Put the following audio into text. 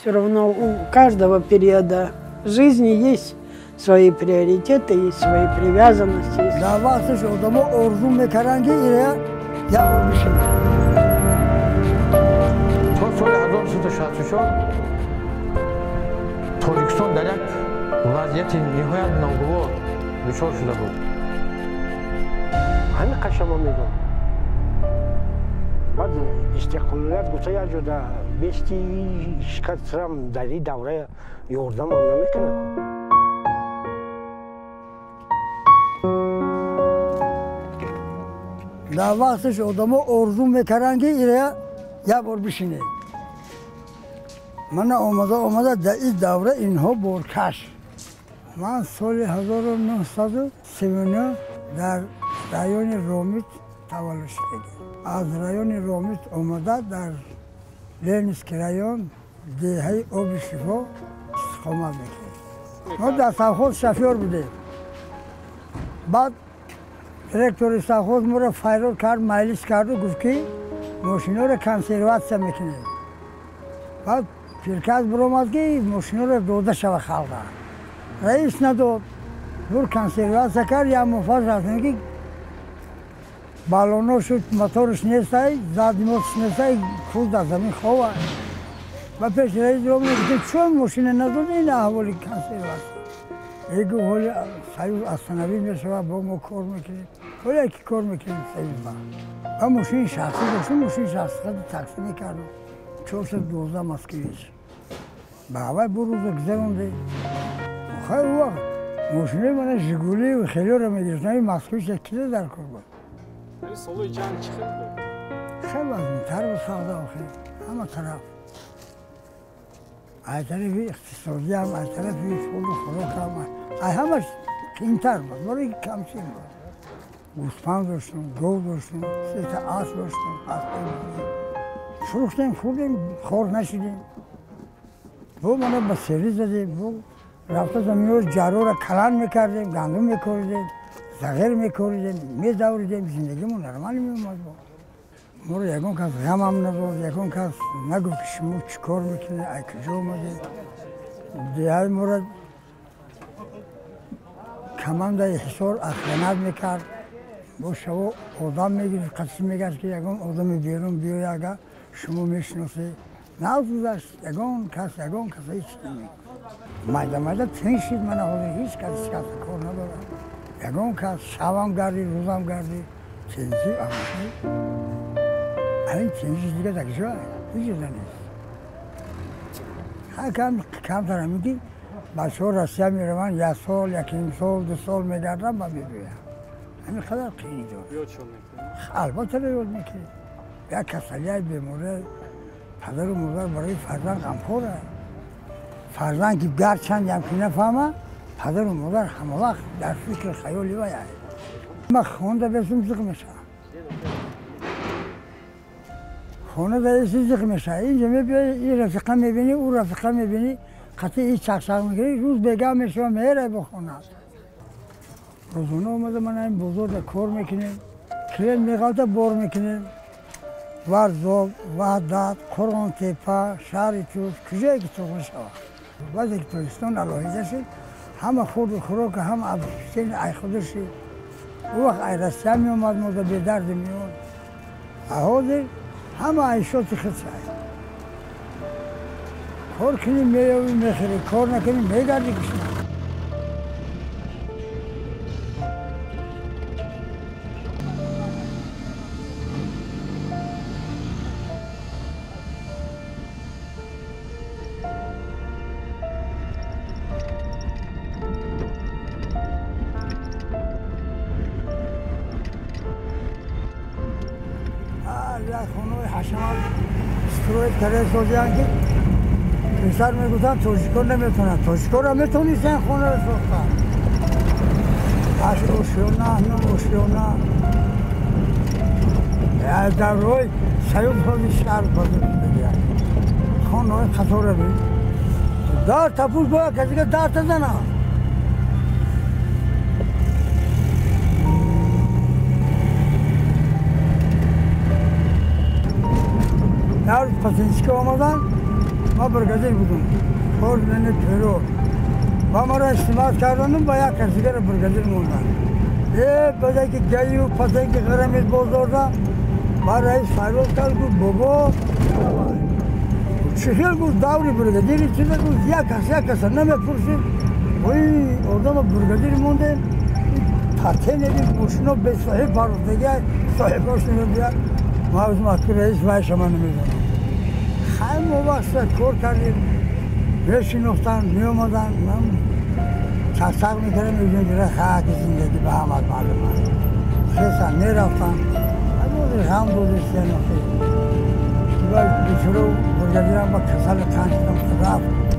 Все равно у каждого периода жизни есть свои приоритеты, есть свои привязанности. Davası şu adamı orzum ve karangi ile yapılmışım. تو سال 1364 تاجیکستان در یک وضعیت نهایت ناگوار دچار شده بود. همین قشما میگم. بعد استقلالت گفته یک جدا بیستی شکست سرم در این دوره یاردم هم نمیکنه. Davası şu adamı orzum ve karangi ile yapılmışım. Bana olmadı da ilk davre inho borkaş. Ben soli 1930 در رایون رومیت تولد شدم. از رایون رومیت اومده در لنسک رایون دهه اوبشیفو استقامت میکرد. ما در سرخوز شفیار بودیم. بعد دیرکتور سرخوز ما را فایرور کرد، مجلس کرد و گفت که ماشینا را کنسرواسیون میکنیم. بعد شرکت برآمد که ماشینا را دوده شود خلق. رئیس نداد. دور کنسرواسیون کرد یا مفاز رفتن که بالونو شد موتورش نیستای، زادیموتش نیستای، خود در زمین خواه. و پیش رئیس رو میگه چون ماشین نداد این احوالی کنسرواسیون. ایگو حالی سایوز اصنابی میشه با ما کار میکنیم. حالی اکی کار میکنیم سایوز با. و ماشین شخصی داشتیم، ماشین شخصی خیلی تاکسی میکردم. 412 مسکویش. با هوای بروز گذرونده. خیلی وقت ماشینه من ژگولی و خیلی رو میگیرد. این مسکویش کلی در کار بود. سالوی جنگ چی خیلی بود؟ خیلی وزن‌تر بود ساخته آخه. همه طرف. از طرفی اقتصادی هم، از طرفی شغل خوراک هم. همش کمتر بود. برای کمچین بود. گوسفند داشتم، گو داشتم، 3 تا اسب داشتم. فروختیم، خوردیم، خور نشدیم. با من با سری زدیم. رفته زمین رو جارو را کلان میکردیم، گندم میکردیم، زغیر میکردیم، میدوریدیم، زندگیمون نرمال میومد بود. ما رو یکون کس غم هم نداد، یکون کس نگو که شما چی کار میکنه، ای کجا اومدید. دیگه ما را کمانده حصار اخلانت میکرد. با شما آدم میگیرد، قصی میگرد که یکون آدم بیرون بیایی اگه شما میشناسی. نازداشت، یکون کس هیچ نمیکرد. مایده تنشید من حالی هیچ کسی کار ندارم. یکون کس شبم گردی، روزم گردی، چنجی آمده. این چنجی دیگه در کجا هیچ جدا نیست. کمتر میگی بچه ها رسیه میروند 1 سال، 1.5 سال، 2 سال میگردن با میبویم. همین قدر قیلی داره. یاد شو میکنی؟ البته یاد میکنی. یک کسالیه بیموره پدر و مادر برای فرزند غمخوره. فرزند که گرچند هم که نفهمه پدر و مادر همه وقت در فکر خیالی باید. من خونده بسیم زق میشه. خونه بسیم زق میشه. اینجا میبینی این رفقه میبینی او رفقه میبینی قطعی این چقچق میگیری روز بگاه میشه و میره بخونه. روزونه اومده من این بزرگ کار میکنیم. کلیم میغالطه بار میکنیم. ورزاب، وحدت، قرآن تیپه، شهر توز کجایی که توقع شود. وقتی که تویستان علاهیده شد همه خود و خوراک هم عبدالحسین ای خودشی. او وقت ای رسیه می اومد موزه به درد می اومد. حاضر همه عیشات خود شد. کار کنیم میوی میخیری، کار نکنیم میگردی کشیم. خونه حشمات استروید کرده سوزیان که پسر میگوزن توشکر نمیتونن توشکر را میتونیستن خونه رو سوختن اش اوشیونا هنو اوشیونا در روی سیوم خودی شهر بازی بگیرن خونه خطوره بید دار تپوش باید کسی که دار تزنه در پسنجی که آمدن ما برگزیر بودم کار من ترور و ما را استعمال کردن با یک کسیگر برگزیر موندن بعد که گیو پس که غرامت بازداشتم ما رئیس فیروز کرد گفت بابا چخیل گفت داوری برگزیری چیزه گفت یک کس نمیپرسید وی آدم برگزیر مونده تاته ندیم ماشینا به صاحب پرد دیگه صاحباش نمیدید ما از مکتب رئیس وای شما نمیدونم خیلی وقت کار کردیم بشینفتن میومدن من چرچق میکردم اینجا دیره خاک زندگی به همت معلوم هست خیستن میرفتن از هم دوزشتی نخیر باید بچرو برگردیرم با کسل قنج کنم رفت